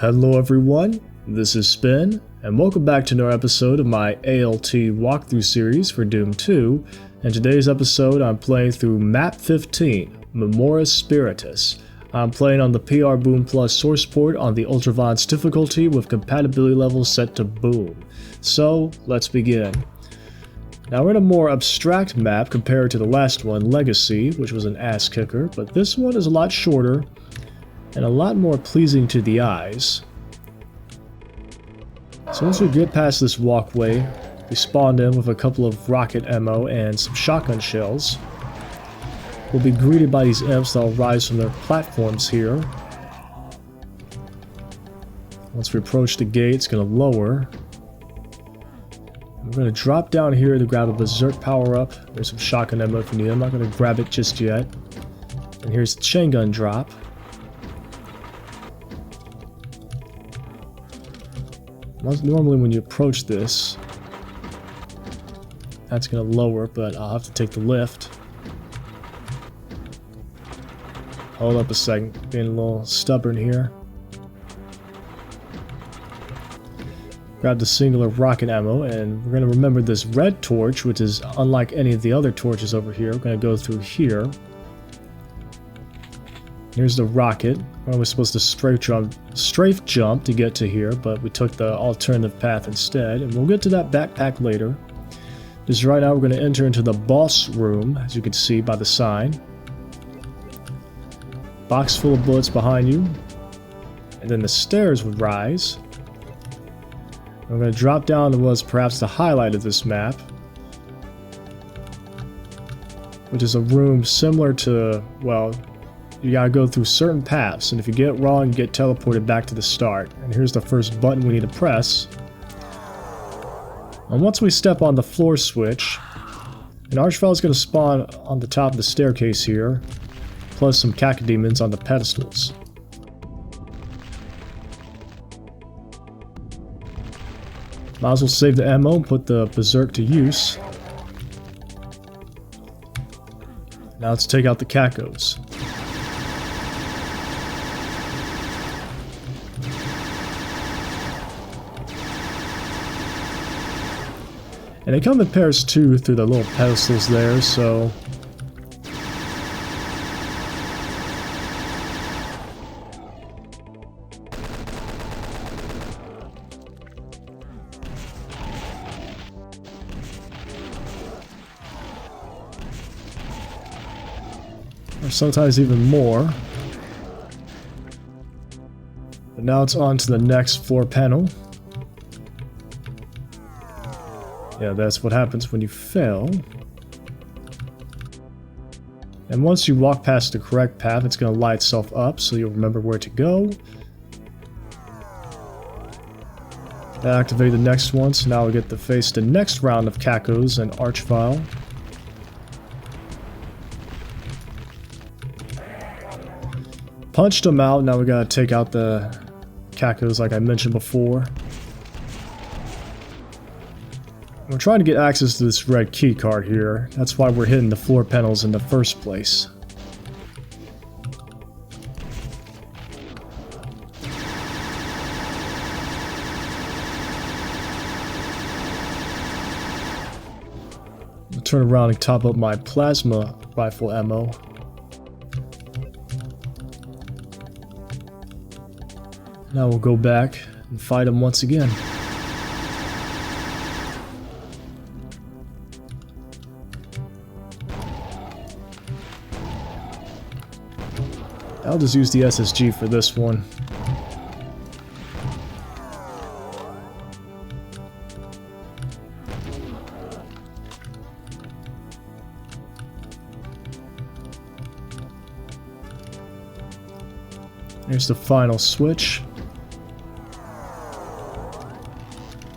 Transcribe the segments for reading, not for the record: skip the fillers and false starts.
Hello everyone, this is Spin, and welcome back to another episode of my A.L.T walkthrough series for Doom 2. In today's episode, I'm playing through MAP15, Memoris Spiritus. I'm playing on the prboom plus source port on the ultraviolence difficulty with compatibility levels set to boom. So, let's begin. Now we're in a more abstract map compared to the last one, Legacy, which was an ass kicker, but this one is a lot shorter and a lot more pleasing to the eyes. So once we get past this walkway, we spawned in with a couple of rocket ammo and some shotgun shells. We'll be greeted by these imps that'll rise from their platforms here. Once we approach the gate, it's going to lower. We're going to drop down here to grab a berserk power-up. There's some shotgun ammo if you need it. I'm not going to grab it just yet. And here's the chain gun drop. Normally when you approach this, that's going to lower, but I'll have to take the lift. Hold up a second, being a little stubborn here. Grab the singular rocket ammo, and we're going to remember this red torch, which is unlike any of the other torches over here. We're going to go through here. Here's the rocket. We're supposed to strafe jump to get to here, but we took the alternative path instead, and we'll get to that backpack later. Just right now we're going to enter into the boss room, as you can see by the sign. Box full of bullets behind you, and then the stairs would rise. And we're going to drop down to what's perhaps the highlight of this map, which is a room similar to, well, you gotta go through certain paths, and if you get it wrong, you get teleported back to the start. And here's the first button we need to press. And once we step on the floor switch, an Archvile is going to spawn on the top of the staircase here, plus some Cacodemons on the pedestals. Might as well save the ammo and put the berserk to use. Now let's take out the Cacos. And they come in pairs too through the little pedestals there, so... or sometimes even more. But now it's on to the next floor panel. Yeah, that's what happens when you fail. And once you walk past the correct path, it's going to light itself up, so you'll remember where to go. Activate the next one, so now we get to face the next round of Cacos and Archvile. Punched them out, now we gotta take out the Cacos like I mentioned before. We're trying to get access to this red key card here. That's why we're hitting the floor panels in the first place. I'll turn around and top up my plasma rifle ammo. Now we'll go back and fight him once again. I'll just use the SSG for this one. Here's the final switch.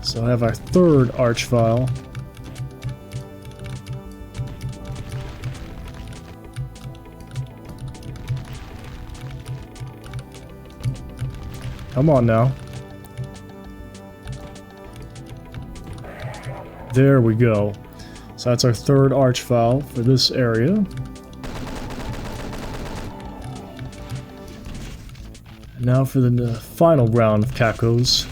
So I have our third Archvile. Come on now. There we go. So that's our third Archvile for this area. Now for the final round of cacos.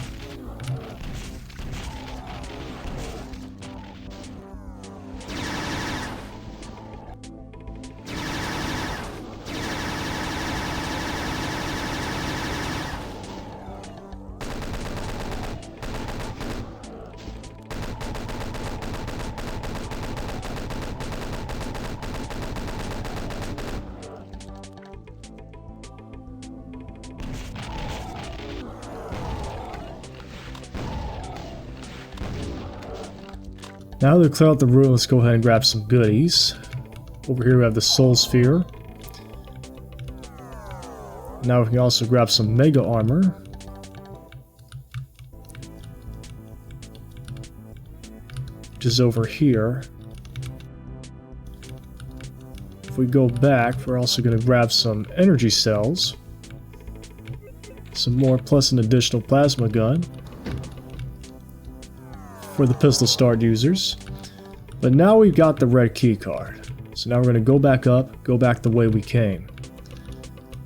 Now to clear out the room, let's go ahead and grab some goodies. Over here we have the Soul Sphere. Now we can also grab some Mega Armor. Which is over here. If we go back, we're also going to grab some Energy Cells. Some more, plus an additional Plasma Gun. For the pistol start users. But now we've got the red key card. So now we're going to go back up, go back the way we came.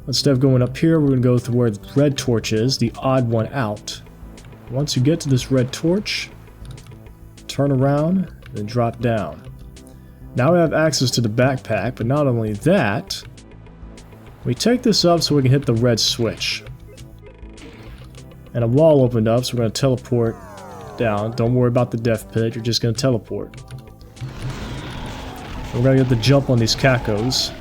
Instead of going up here, we're going to go to where the red torch is, the odd one out. Once you get to this red torch, turn around, then drop down. Now we have access to the backpack, but not only that, we take this up so we can hit the red switch. And a wall opened up, so we're going to teleport down. Don't worry about the death pit, you're just going to teleport. We're going to get the jump on these cacos.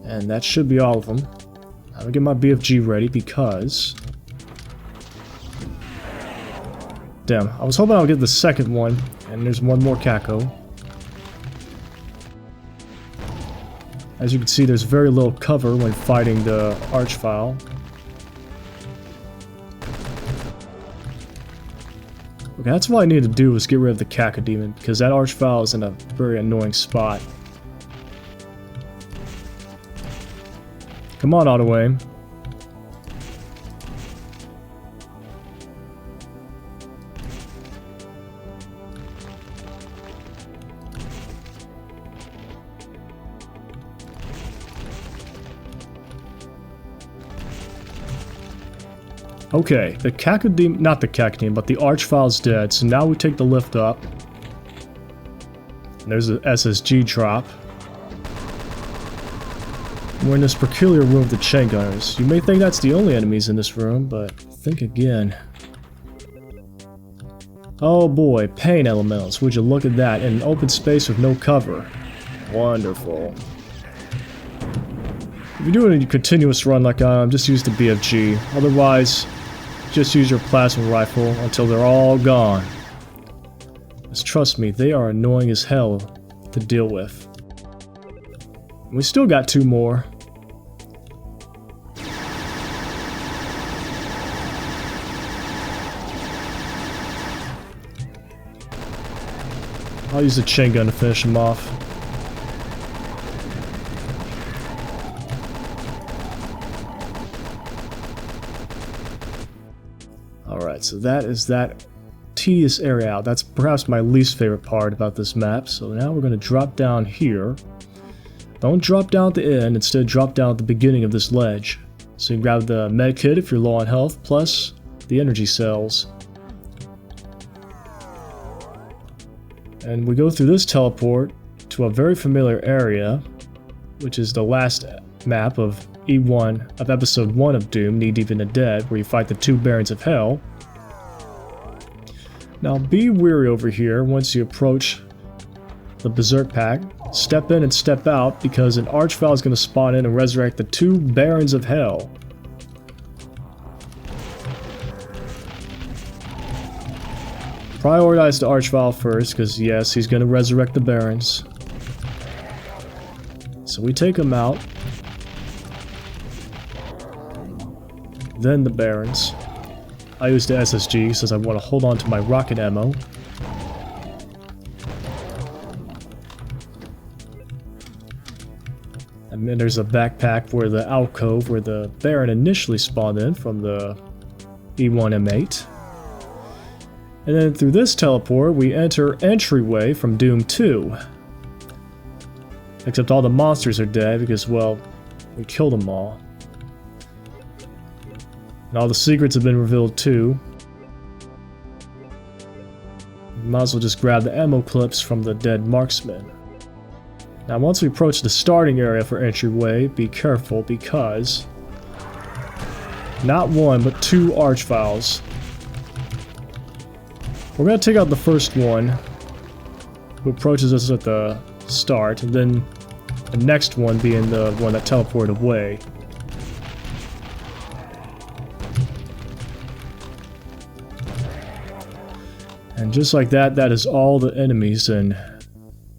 And that should be all of them. I'm going to get my BFG ready because... Damn, I was hoping I would get the second one, and there's one more caco. As you can see, there's very little cover when fighting the Archvile. Okay, that's what I need to do is get rid of the Cacodemon, because that Archvile is in a very annoying spot. Come on, auto aim. Okay, the Cacodemon, not the Cacodemon, but the Archvile's dead, so now we take the lift up. And there's an SSG drop. We're in this peculiar room with the chain gunners. You may think that's the only enemies in this room, but think again. Oh boy, pain elementals. Would you look at that, in an open space with no cover. Wonderful. If you're doing a continuous run like I am, just use the BFG. Otherwise, just use your plasma rifle until they're all gone. Because trust me, they are annoying as hell to deal with. We still got two more. I'll use the chain gun to finish them off. Alright, so that is that tedious area out. That's perhaps my least favorite part about this map. So now we're going to drop down here. Don't drop down at the end, instead drop down at the beginning of this ledge. So you can grab the med kit if you're low on health, plus the energy cells. And we go through this teleport to a very familiar area, which is the last map of E1 of episode 1 of Doom, Knee Deep in the Dead, where you fight the two Barons of Hell. Now be wary over here once you approach the Berserk Pack. Step in and step out, because an Archvile is going to spawn in and resurrect the two Barons of Hell. Prioritize the Archvile first, because yes, he's going to resurrect the Barons. So we take him out. Then the Barons. I use the SSG since I want to hold on to my rocket ammo. And then there's a backpack where the alcove where the Baron initially spawned in from the E1 M8. And then through this teleport, we enter Entryway from Doom 2. Except all the monsters are dead because, well, we killed them all. And all the secrets have been revealed too. Might as well just grab the ammo clips from the dead marksman. Now once we approach the starting area for Entryway, be careful because not one, but two Archviles. We're going to take out the first one, who approaches us at the start, and then the next one being the one that teleported away. And just like that, that is all the enemies in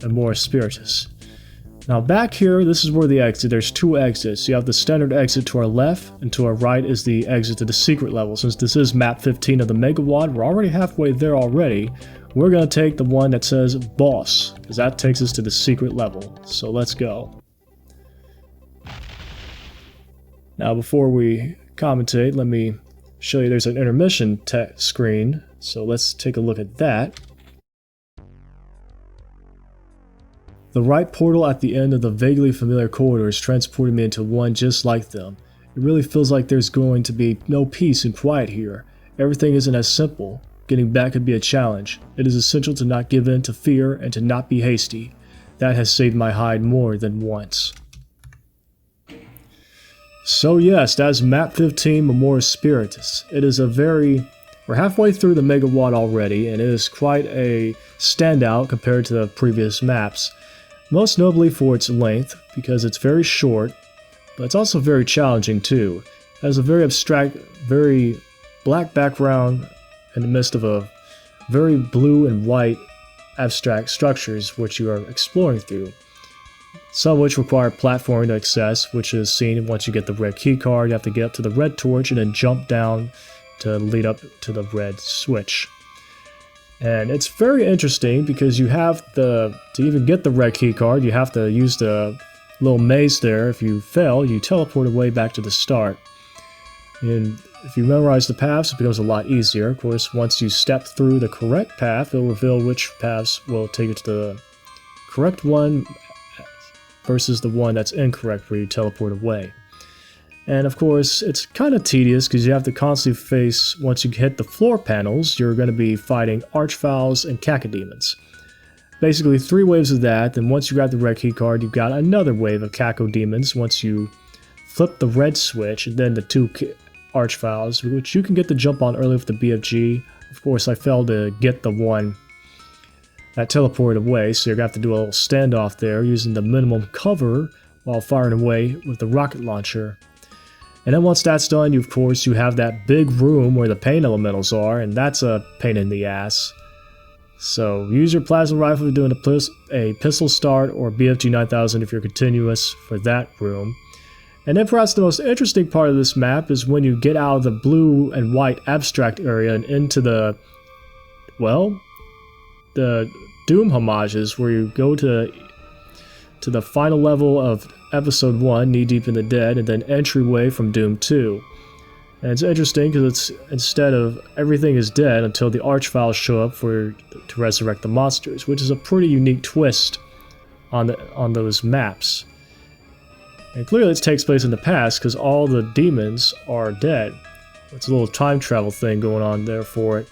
Memoris Spiritus. Now back here, this is where the exit. There's two exits. You have the standard exit to our left, and to our right is the exit to the secret level. Since this is map 15 of the Megawatt, we're already halfway there already. We're going to take the one that says boss, because that takes us to the secret level. So let's go. Now before we commentate, let me show you there's an intermission text screen. So let's take a look at that. The right portal at the end of the vaguely familiar corridors transported me into one just like them. It really feels like there's going to be no peace and quiet here. Everything isn't as simple. Getting back could be a challenge. It is essential to not give in to fear and to not be hasty. That has saved my hide more than once. So yes, that's map 15 Memoris Spiritus. It is a we're halfway through the Megawatt already, and it is quite a standout compared to the previous maps. Most notably for its length, because it's very short, but it's also very challenging too. It has a very abstract, very black background in the midst of a very blue and white abstract structures which you are exploring through. Some of which require platforming to access, which is seen once you get the red keycard. You have to get up to the red torch and then jump down to lead up to the red switch. And it's very interesting because you have to even get the red key card, you have to use the little maze there. If you fail, you teleport away back to the start. And if you memorize the paths, it becomes a lot easier. Of course, once you step through the correct path, it'll reveal which paths will take you to the correct one versus the one that's incorrect where you teleport away. And of course, it's kind of tedious because you have to constantly face, once you hit the floor panels, you're going to be fighting Archviles and Cacodemons. Basically 3 waves of that, then once you grab the red key card, you've got another wave of Cacodemons once you flip the red switch, and then the 2 Archviles, which you can get the jump on early with the BFG. Of course, I failed to get the one that teleported away, so you're going to have to do a little standoff there using the minimum cover while firing away with the rocket launcher. And then once that's done, of course, you have that big room where the pain elementals are, and that's a pain in the ass. So use your plasma rifle if you're doing a pistol start, or BFG 9000 if you're continuous for that room. And then perhaps the most interesting part of this map is when you get out of the blue and white abstract area and into the, well, the Doom homages, where you go to the final level of Episode 1, Knee Deep in the Dead, and then Entryway from Doom 2. And it's interesting because it's instead of everything is dead until the Archviles show up to resurrect the monsters, which is a pretty unique twist on those maps. And clearly it takes place in the past because all the demons are dead. It's a little time travel thing going on there for it.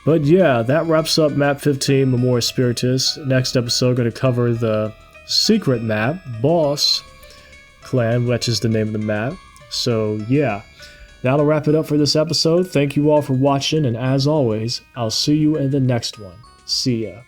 But yeah, that wraps up map 15 Memoris Spiritus. Next episode, going to cover the secret map, Boss Clan, which is the name of the map. So yeah, that'll wrap it up for this episode. Thank you all for watching, and as always, I'll see you in the next one. See ya.